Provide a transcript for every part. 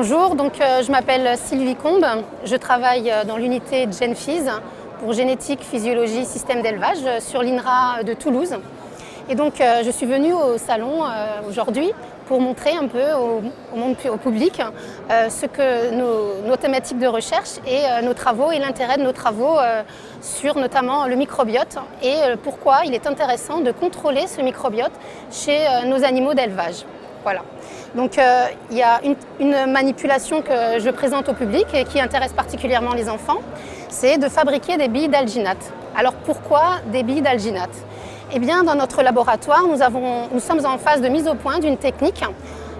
Bonjour, je m'appelle Sylvie Combe, je travaille dans l'unité GenPhys pour génétique, physiologie, système d'élevage sur l'INRA de Toulouse. Et je suis venue au salon aujourd'hui pour montrer un peu au public ce que nos thématiques de recherche et nos travaux et l'intérêt de nos travaux sur notamment le microbiote et pourquoi il est intéressant de contrôler ce microbiote chez nos animaux d'élevage. Voilà. Il y a une manipulation que je présente au public et qui intéresse particulièrement les enfants, c'est de fabriquer des billes d'alginate. Alors pourquoi des billes d'alginate ? Eh bien, dans notre laboratoire, nous sommes en phase de mise au point d'une technique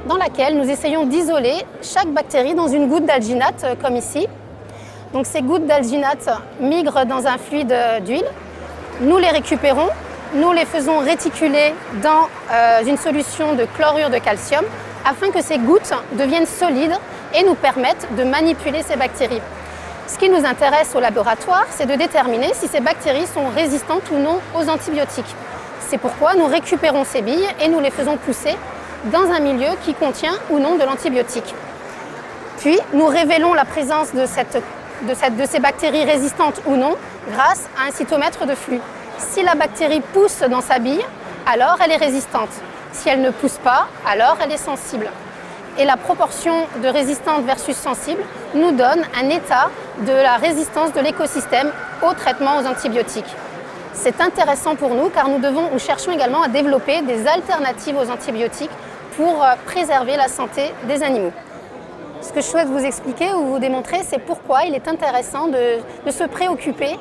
dans laquelle nous essayons d'isoler chaque bactérie dans une goutte d'alginate, comme ici. Donc ces gouttes d'alginate migrent dans un fluide d'huile. Nous les récupérons, nous les faisons réticuler dans une solution de chlorure de calcium afin que ces gouttes deviennent solides et nous permettent de manipuler ces bactéries. Ce qui nous intéresse au laboratoire, c'est de déterminer si ces bactéries sont résistantes ou non aux antibiotiques. C'est pourquoi nous récupérons ces billes et nous les faisons pousser dans un milieu qui contient ou non de l'antibiotique. Puis, nous révélons la présence de ces bactéries résistantes ou non grâce à un cytomètre de flux. Si la bactérie pousse dans sa bille, alors elle est résistante. Si elle ne pousse pas, alors elle est sensible. Et la proportion de résistante versus sensible nous donne un état de la résistance de l'écosystème au traitement aux antibiotiques. C'est intéressant pour nous car nous cherchons également à développer des alternatives aux antibiotiques pour préserver la santé des animaux. Ce que je souhaite vous expliquer ou vous démontrer, c'est pourquoi il est intéressant de se préoccuper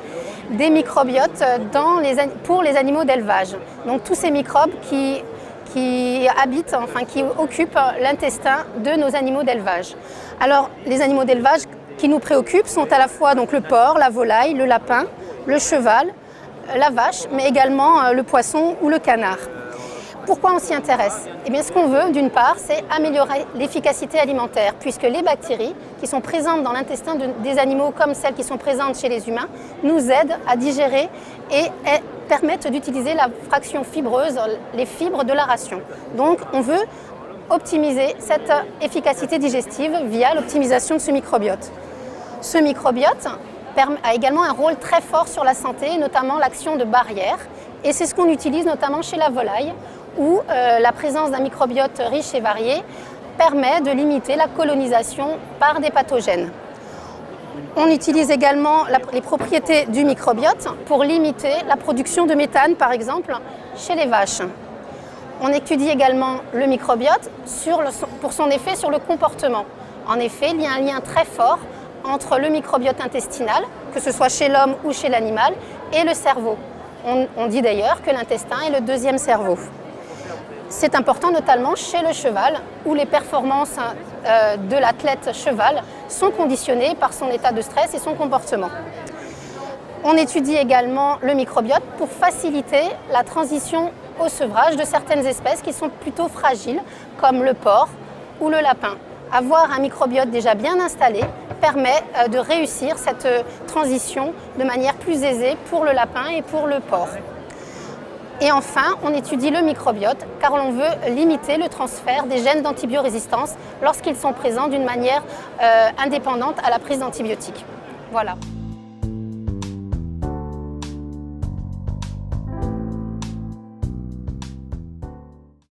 des microbiotes pour les animaux d'élevage. Donc tous ces microbes qui occupent l'intestin de nos animaux d'élevage. Alors, les animaux d'élevage qui nous préoccupent sont à la fois le porc, la volaille, le lapin, le cheval, la vache, mais également le poisson ou le canard. Pourquoi on s'y intéresse ? Eh bien, ce qu'on veut, d'une part, c'est améliorer l'efficacité alimentaire, puisque les bactéries qui sont présentes dans l'intestin des animaux, comme celles qui sont présentes chez les humains, nous aident à digérer et permettent d'utiliser la fraction fibreuse, les fibres de la ration. Donc, on veut optimiser cette efficacité digestive via l'optimisation de ce microbiote. Ce microbiote a également un rôle très fort sur la santé, notamment l'action de barrière, et c'est ce qu'on utilise notamment chez la volaille, où la présence d'un microbiote riche et varié permet de limiter la colonisation par des pathogènes. On utilise également les propriétés du microbiote pour limiter la production de méthane, par exemple, chez les vaches. On étudie également le microbiote pour son effet sur le comportement. En effet, il y a un lien très fort entre le microbiote intestinal, que ce soit chez l'homme ou chez l'animal, et le cerveau. On dit d'ailleurs que l'intestin est le deuxième cerveau. C'est important notamment chez le cheval, où les performances de l'athlète cheval sont conditionnées par son état de stress et son comportement. On étudie également le microbiote pour faciliter la transition au sevrage de certaines espèces qui sont plutôt fragiles, comme le porc ou le lapin. Avoir un microbiote déjà bien installé permet de réussir cette transition de manière plus aisée pour le lapin et pour le porc. Et enfin, on étudie le microbiote car on veut limiter le transfert des gènes d'antibiorésistance lorsqu'ils sont présents d'une manière indépendante à la prise d'antibiotiques. Voilà.